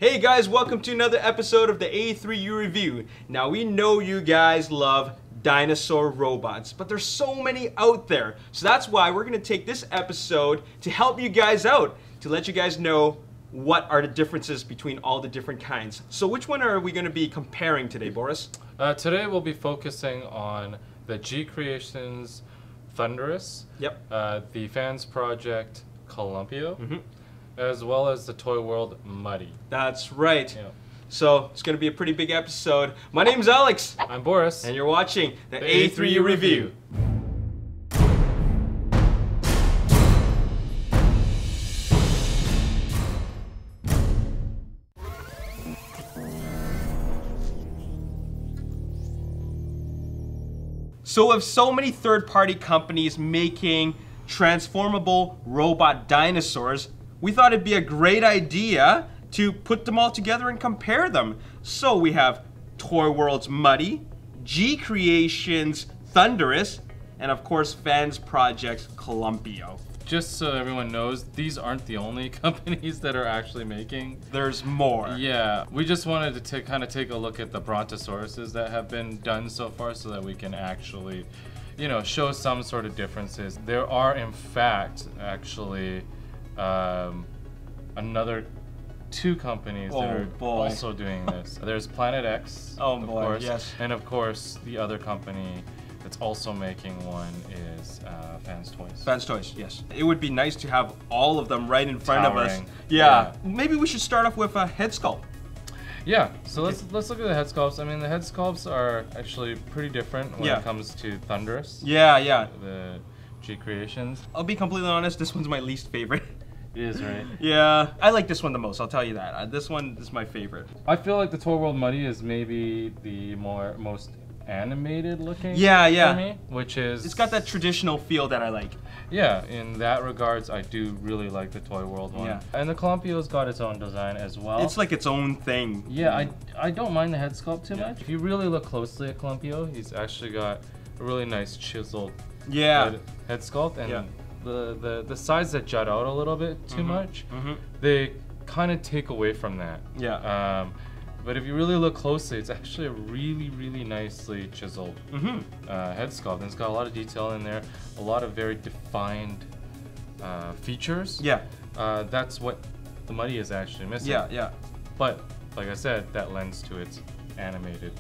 Hey guys, welcome to another episode of the A3U review. Now we know you guys love dinosaur robots, but there's so many out there. So that's why we're gonna take this episode to help you guys out, to let you guys know what are the differences between all the different kinds. So which one are we gonna be comparing today, Boris? Today we'll be focusing on the GCreation's Thunderous, the fans project Columpio, as well as the toy world Muddy. That's right. Yeah. So it's going to be a pretty big episode. My name's Alex. I'm Boris. And you're watching the A3U review. So with so many third-party companies making transformable robot dinosaurs, we thought it'd be a great idea to put them all together and compare them. So we have Toy World's Muddy, GCreation's Thunderous, and of course Fans Project's Columpio. Just so everyone knows, these aren't the only companies that are actually making. There's more. Yeah, we just wanted to kind of take a look at the brontosauruses that have been done so far so that we can actually, you know, show some sort of differences. There are, in fact, actually another two companies that are also doing this. There's Planet X, of course, yes. And of course, the other company that's also making one is Fans Toys. Fans Toys, yes. It would be nice to have all of them right in front of us. Yeah. Maybe we should start off with a head sculpt. Yeah, so let's look at the head sculpts. I mean, the head sculpts are actually pretty different when it comes to Thunderous. Yeah. The GCreations. I'll be completely honest, this one's my least favorite. It is, right? Yeah, I like this one the most, I'll tell you that. This one is my favorite. I feel like the Toy World Muddy is maybe the most animated looking for me, which is... It's got that traditional feel that I like. Yeah, in that regards, I do really like the Toy World one. Yeah. And the Columpio's got its own design as well. It's like its own thing. Yeah, I don't mind the head sculpt too much. If you really look closely at Columpio, he's actually got a really nice chiseled head sculpt. And the sides that jut out a little bit too much, they kind of take away from that. Yeah. But if you really look closely, it's actually a really nicely chiseled head sculpt. And it's got a lot of detail in there, a lot of very defined features. Yeah. That's what the Muddy is actually missing. Yeah. But like I said, that lends to its animated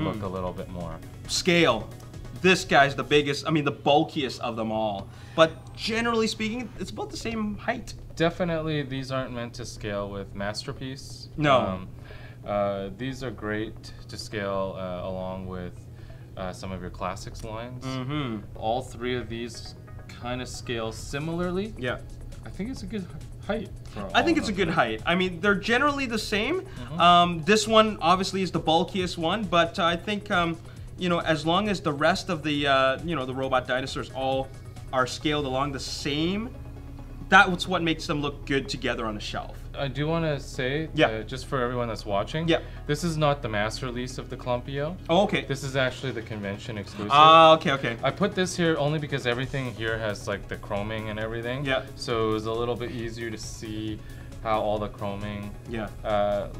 look a little bit more. Scale. This guy's the biggest, I mean the bulkiest of them all. But generally speaking, it's about the same height. Definitely, these aren't meant to scale with Masterpiece. No. These are great to scale along with some of your classics lines. All three of these kind of scale similarly. Yeah. I think it's a good height. I think it's a good height. I mean, they're generally the same. This one obviously is the bulkiest one, but I think you know, as long as the rest of the you know, the robot dinosaurs all are scaled along the same, that's what makes them look good together on the shelf. I do want to say, just for everyone that's watching, this is not the mass release of the Columpio. Oh, okay. This is actually the convention exclusive. Okay. I put this here only because everything here has like the chroming and everything. Yeah. So it was a little bit easier to see how all the chroming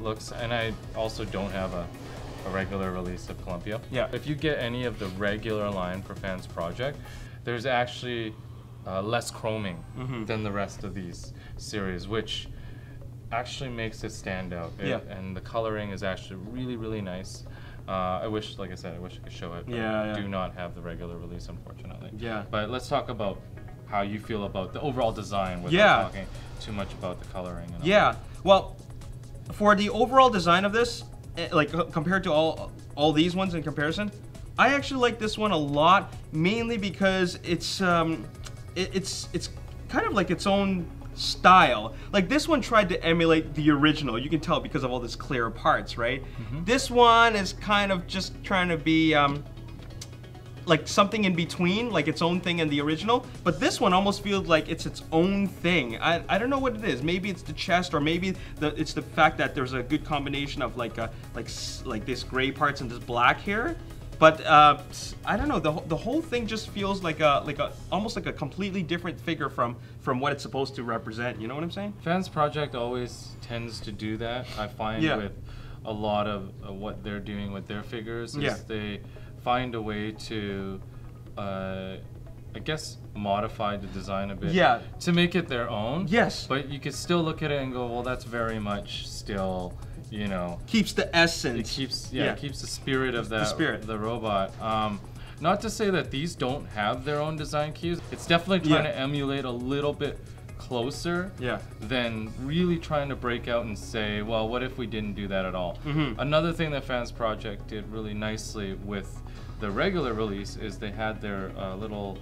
looks. And I also don't have a regular release of Columpio. Yeah. If you get any of the regular line for Fans Project, there's actually less chroming than the rest of these series, which actually makes it stand out. And the coloring is actually really nice. I wish, like I said, I wish I could show it, but I do not have the regular release, unfortunately. Yeah. But let's talk about how you feel about the overall design without talking too much about the coloring. And well, for the overall design of this, like compared to all these ones in comparison, I actually like this one a lot, mainly because it's kind of like its own style. Like this one tried to emulate the original. You can tell because of all these clear parts, right? This one is kind of just trying to be like something in between, like its own thing and the original. But this one almost feels like it's its own thing. I don't know what it is. Maybe it's the chest, or maybe it's the fact that there's a good combination of like this gray parts and this black here. But I don't know. The whole thing just feels like almost like a completely different figure from what it's supposed to represent. You know what I'm saying? Fans Project always tends to do that. I find with a lot of what they're doing with their figures is they find a way to, I guess, modify the design a bit to make it their own. Yes. But you could still look at it and go, well, that's very much still, you know, keeps the essence. It keeps it keeps the spirit of the robot. Not to say that these don't have their own design cues. It's definitely trying to emulate a little bit closer than really trying to break out and say, well, what if we didn't do that at all? Another thing that Fans Project did really nicely with the regular release is they had their little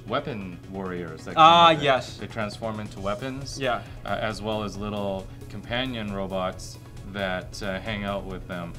weapon warriors. That they transform into weapons. As well as little companion robots that hang out with them.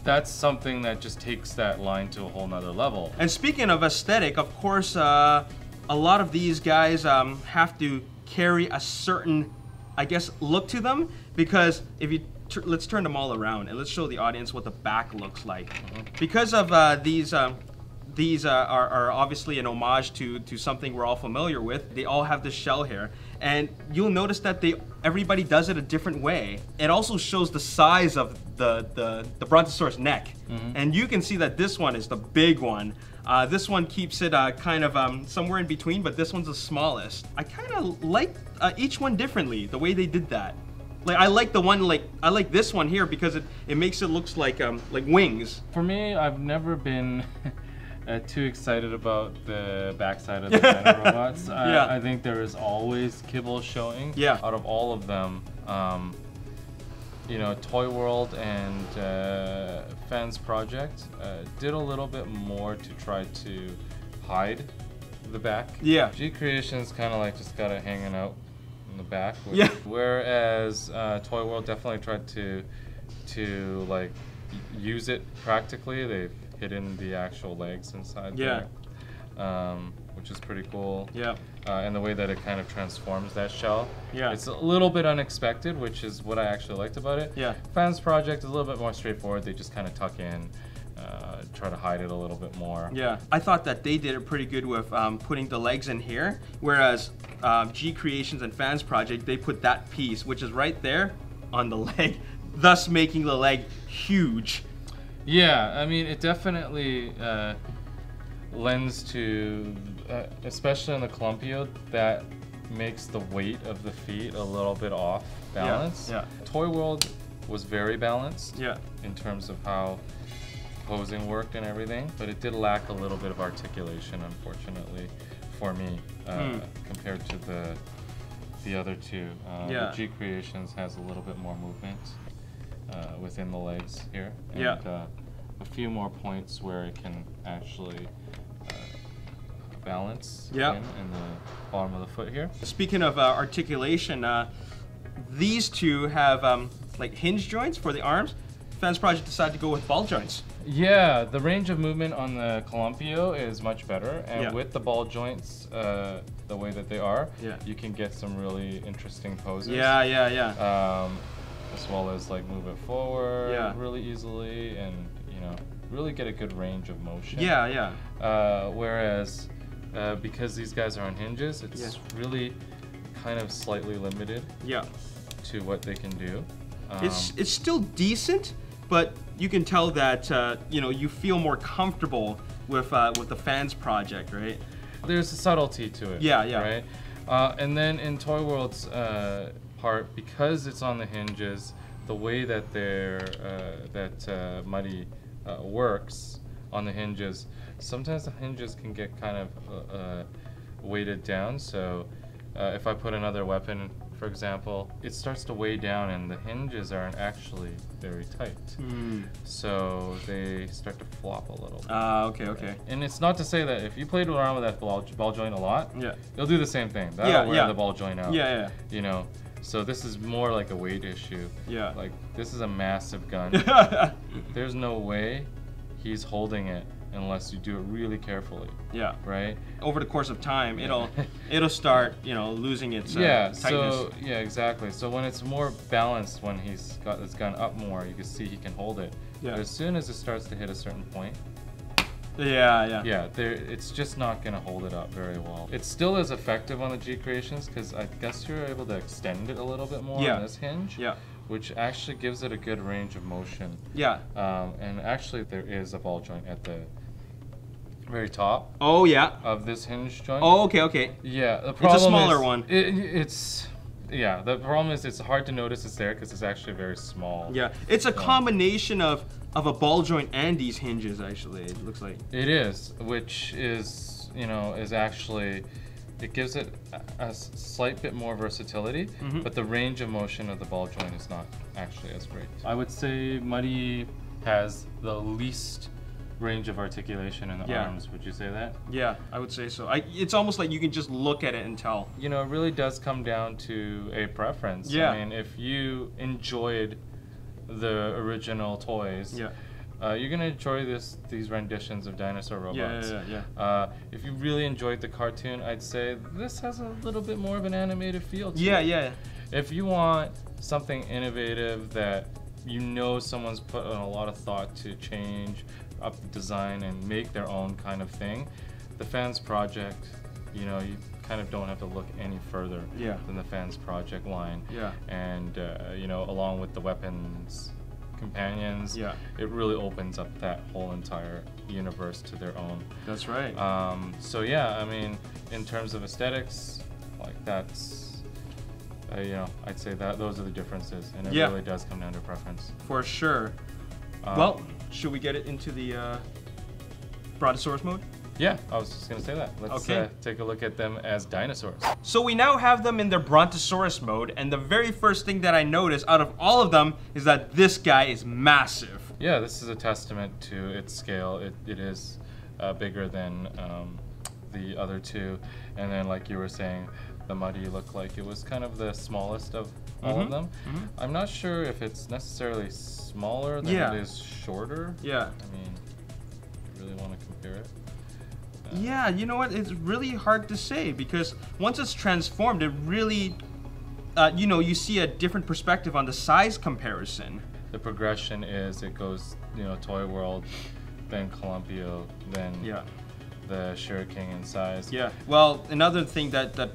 That's something that just takes that line to a whole nother level. And speaking of aesthetic, of course, a lot of these guys have to carry a certain, I guess, look to them, because if you let's turn them all around and let's show the audience what the back looks like. Because of these are obviously an homage to something we're all familiar with. They all have this shell hair, and you'll notice that everybody does it a different way. It also shows the size of the Brontosaurus neck, and you can see that this one is the big one. This one keeps it kind of somewhere in between, but this one's the smallest. I kind of like each one differently, the way they did that. Like I like the one, I like this one here because it makes it looks like wings. For me, I've never been too excited about the backside of the Dino robots. I think there is always kibble showing. Out of all of them, you know, Toy World and Fans Project did a little bit more to try to hide the back. GCreation's kind of like just got it hanging out in the back. Whereas Toy World definitely tried to like use it practically. They've hidden the actual legs inside there, which is pretty cool. And the way that it kind of transforms that shell. It's a little bit unexpected, which is what I actually liked about it. Fans Project is a little bit more straightforward. They just kind of tuck in, try to hide it a little bit more. I thought that they did it pretty good with putting the legs in here, whereas GCreations and Fans Project, they put that piece, which is right there, on the leg, thus making the leg huge. I mean, it definitely lends to, especially on the Columpio, that makes the weight of the feet a little bit off balance. Toy World was very balanced in terms of how posing worked and everything, but it did lack a little bit of articulation, unfortunately, for me, compared to the other two. The GCreations has a little bit more movement within the legs here, and a few more points where it can actually balance in the bottom of the foot here. Speaking of articulation, these two have like hinge joints for the arms. Fans Project decided to go with ball joints. The range of movement on the Columpio is much better, and with the ball joints the way that they are, you can get some really interesting poses. As well as like move it forward really easily, and you know, really get a good range of motion. Whereas because these guys are on hinges, it's really kind of slightly limited to what they can do. It's still decent, but you can tell that you know, you feel more comfortable with the Fans Project, right? There's a subtlety to it. Right. And then in Toy World's part, because it's on the hinges, the way that Muddy works on the hinges, sometimes the hinges can get kind of weighted down. So if I put another weapon, for example, it starts to weigh down, and the hinges aren't actually very tight. So they start to flop a little bit. Okay. And it's not to say that if you played around with that ball joint a lot, you'll do the same thing. That'll wear the ball joint out. You know, so this is more like a weight issue. Like, this is a massive gun. There's no way he's holding it unless you do it really carefully. Yeah. Right? Over the course of time, it'll start, you know, losing its tightness. So yeah, exactly. So when it's more balanced, when it's gone up more, you can see he can hold it. Yeah. But as soon as it starts to hit a certain point, yeah, it's just not gonna hold it up very well. It still is effective on the GCreations because I guess you're able to extend it a little bit more on this hinge. Yeah. Which actually gives it a good range of motion. Yeah. And actually there is a ball joint at the very top. Oh yeah. Of this hinge joint. Oh okay. Yeah. The problem it's a smaller one. The problem is it's hard to notice it's there because it's actually very small. Yeah. It's a combination of a ball joint and these hinges actually. It looks like. It is, which is actually. It gives it a slight bit more versatility, but the range of motion of the ball joint is not actually as great. I would say Muddy has the least range of articulation in the arms. Would you say that? Yeah, I would say so. It's almost like you can just look at it and tell. You know, it really does come down to a preference. Yeah. I mean, if you enjoyed the original toys, you're gonna enjoy these renditions of dinosaur robots. Yeah. If you really enjoyed the cartoon, I'd say this has a little bit more of an animated feel to it. Yeah. If you want something innovative that you know someone's put in a lot of thought to change up the design and make their own kind of thing, the Fans Project, you know, you kind of don't have to look any further than the Fans Project line. Yeah. And you know, along with the weapons companions, it really opens up that whole entire universe to their own. That's right. So yeah, I mean, in terms of aesthetics, like that's, you know, I'd say that those are the differences, and it really does come down to preference. For sure. Well, should we get it into the Brontosaurus mode? Yeah, I was just gonna say that. Let's take a look at them as dinosaurs. So we now have them in their Brontosaurus mode, and the very first thing that I notice out of all of them is that this guy is massive. Yeah, this is a testament to its scale. It is bigger than the other two, and then like you were saying, the Muddy looked like it was kind of the smallest of all of them. I'm not sure if it's necessarily smaller than it is shorter. Yeah. I mean, you really want to compare it? Yeah, you know what? It's really hard to say because once it's transformed, it really, you know, you see a different perspective on the size comparison. The progression is it goes, you know, Toy World, then Columpio, then the Shuraking in size. Yeah. Well, another thing that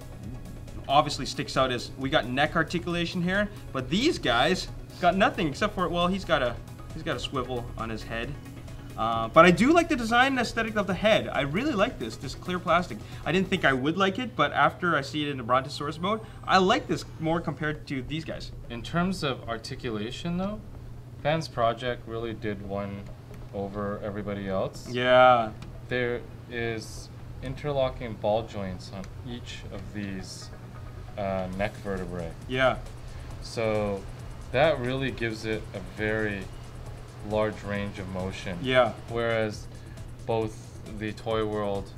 obviously sticks out is we got neck articulation here, but these guys got nothing except for, well, he's got a swivel on his head. But I do like the design and aesthetic of the head. I really like this clear plastic. I didn't think I would like it, but after I see it in the Brontosaurus mode, I like this more compared to these guys. In terms of articulation though, Fans Project really did one over everybody else. Yeah. There is interlocking ball joints on each of these neck vertebrae. Yeah. So that really gives it a very large range of motion. Yeah. Whereas both the Toy World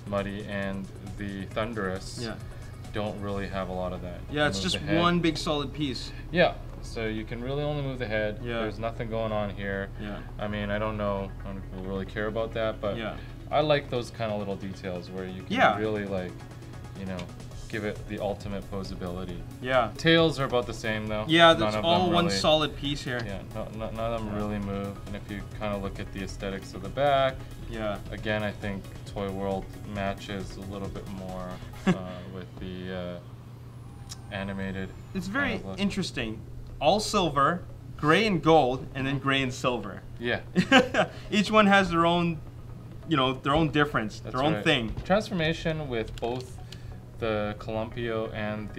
Muddy and the Thunderous don't really have a lot of that. Yeah, it's just one big solid piece. Yeah. So you can really only move the head. Yeah. There's nothing going on here. Yeah. I mean, I don't know if people really care about that, but I like those kind of little details where you can really, like, you know, give it the ultimate poseability. Yeah. Tails are about the same though. Yeah, that's all one solid piece here. Yeah, none of them really move. And if you kind of look at the aesthetics of the back, again, I think Toy World matches a little bit more with the animated. It's very interesting. All silver, gray and gold, and then gray and silver. Yeah. Each one has their own, you know, their own difference, their own thing. Transformation with both the Columpio and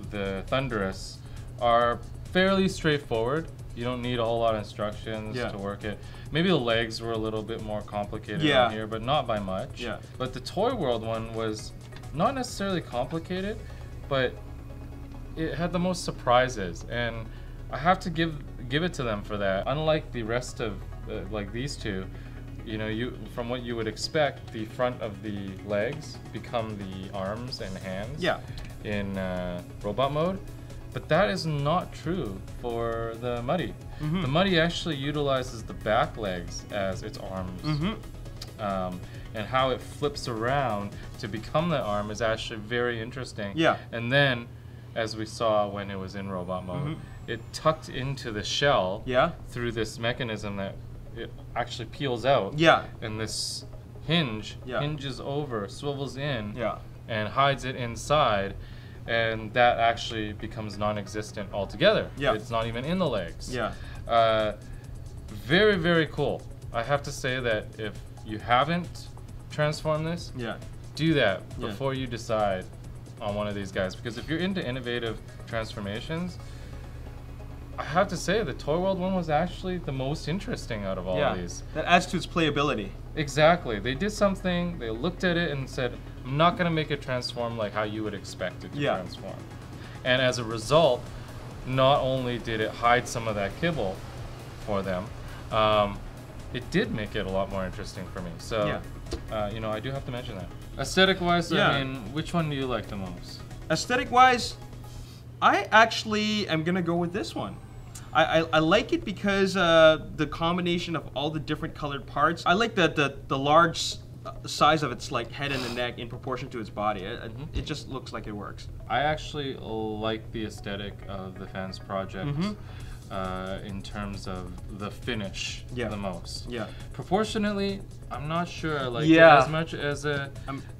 the Thunderous are fairly straightforward. You don't need a whole lot of instructions to work it. Maybe the legs were a little bit more complicated on here, but not by much. Yeah. But the Toy World one was not necessarily complicated, but it had the most surprises, and I have to give it to them for that. Unlike the rest of like these two, you know, from what you would expect, the front of the legs become the arms and hands in robot mode. But that is not true for the Muddy. The Muddy actually utilizes the back legs as its arms. And how it flips around to become the arm is actually very interesting. Yeah. And then, as we saw when it was in robot mode, it tucked into the shell through this mechanism that it actually peels out. Yeah. And this hinge hinges over, swivels in, and hides it inside. And that actually becomes non-existent altogether. Yeah. It's not even in the legs. Yeah. Very, very cool. I have to say that if you haven't transformed this, do that before you decide on one of these guys. Because if you're into innovative transformations, I have to say the Toy World one was actually the most interesting out of all of these. That adds to its playability. Exactly. They did something, they looked at it and said, I'm not going to make it transform like how you would expect it to transform. And as a result, not only did it hide some of that kibble for them, it did make it a lot more interesting for me. So, you know, I do have to mention that. Aesthetic-wise, I mean, which one do you like the most? Aesthetic-wise, I actually am going to go with this one. I like it because the combination of all the different colored parts. I like the large size of its like head and the neck in proportion to its body. It just looks like it works. I actually like the aesthetic of the Fans project in terms of the finish the most. Yeah. Proportionately, I'm not sure I like it as much as a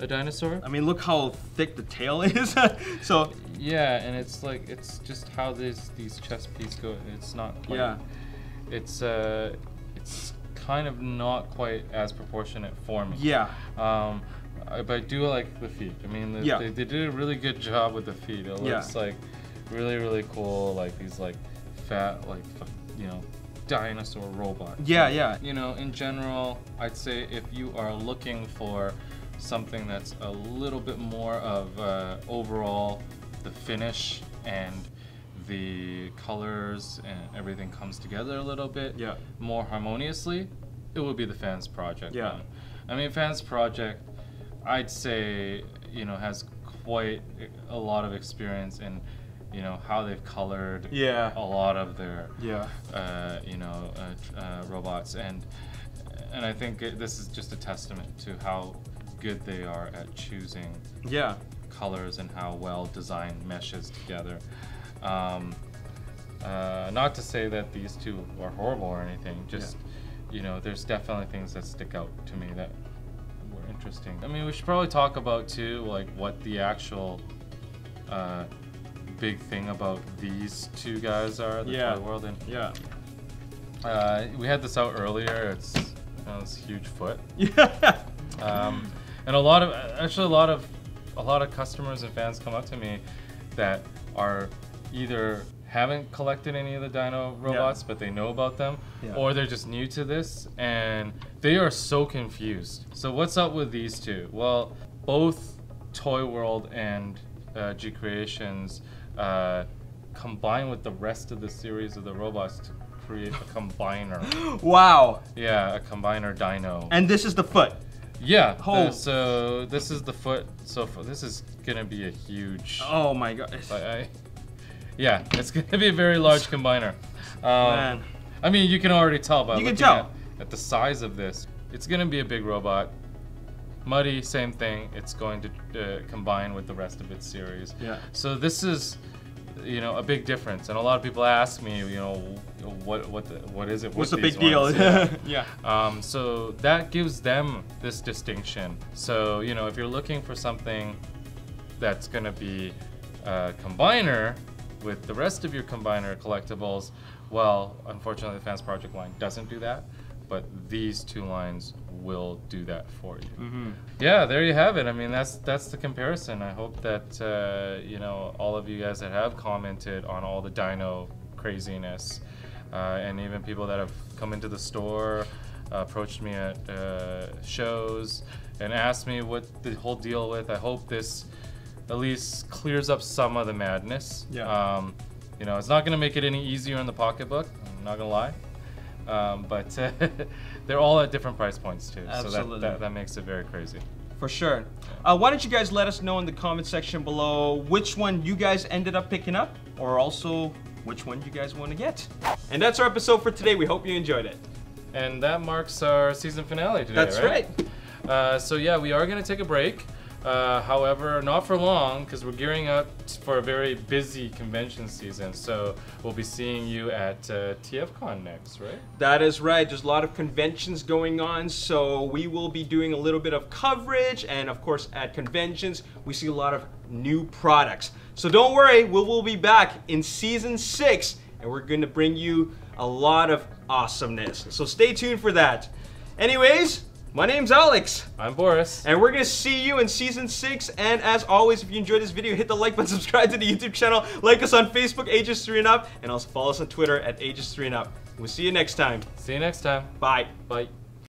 dinosaur. I mean, look how thick the tail is. So yeah, and it's like it's just how these chest pieces go. It's not quite. It's kind of not quite as proportionate for me. Yeah. But I do like the feet. I mean, they did a really good job with the feet. It looks like really, really cool. Like these like fat, like, you know, dinosaur robot. Yeah. You know, in general, I'd say if you are looking for something that's a little bit more of overall the finish and the colors and everything comes together a little bit more harmoniously, it would be the Fans project. I mean, Fans project, I'd say, you know, has quite a lot of experience in, you know, how they've colored a lot of their you know, robots, and I think this is just a testament to how good they are at choosing colors and how well design meshes together. Not to say that these two are horrible or anything, just you know, there's definitely things that stick out to me that were interesting. I mean, we should probably talk about too, like, what the actual big thing about these two guys are, the Toy World, and we had this out earlier. It's this huge foot. And a lot of customers and fans come up to me that are either haven't collected any of the dino robots, but they know about them, or they're just new to this, and they are so confused. So what's up with these two? Well, both Toy World and GCreations combine with the rest of the series of the robots to create a combiner. Wow. Yeah, a combiner dino. And this is the foot. Yeah. So this is the foot. So this is gonna be a huge. Oh my god. Yeah, it's gonna be a very large combiner. Man. I mean, you can already tell by looking at the size of this. It's gonna be a big robot. Muddy, same thing. It's going to combine with the rest of its series. Yeah. So this is, you know, a big difference, and a lot of people ask me, you know, what is it? What's the big deal? Yeah. So that gives them this distinction. So, you know, if you're looking for something that's going to be a combiner with the rest of your combiner collectibles, well, unfortunately, the Fans Project line doesn't do that, but these two lines will do that for you. Yeah, there you have it. I mean, that's the comparison. I hope that you know, all of you guys that have commented on all the dino craziness, and even people that have come into the store, approached me at shows and asked me what the whole deal with. I hope this at least clears up some of the madness. You know, it's not gonna make it any easier in the pocketbook, I'm not gonna lie. But they're all at different price points too. Absolutely. So that makes it very crazy. For sure. Why don't you guys let us know in the comment section below which one you guys ended up picking up, or also which one you guys want to get. And that's our episode for today. We hope you enjoyed it. And that marks our season finale today, That's right. So yeah, we are going to take a break. However, not for long, because we're gearing up for a very busy convention season. So we'll be seeing you at TFCon next, right? That is right. There's a lot of conventions going on, so we will be doing a little bit of coverage. And of course, at conventions, we see a lot of new products. So don't worry, we will be back in season 6, and we're going to bring you a lot of awesomeness. So stay tuned for that. Anyways, my name's Alex. I'm Boris. And we're going to see you in Season 6. And as always, if you enjoyed this video, hit the like button, subscribe to the YouTube channel, like us on Facebook, Ages 3 and Up, and also follow us on Twitter at Ages 3 and Up. We'll see you next time. See you next time. Bye. Bye.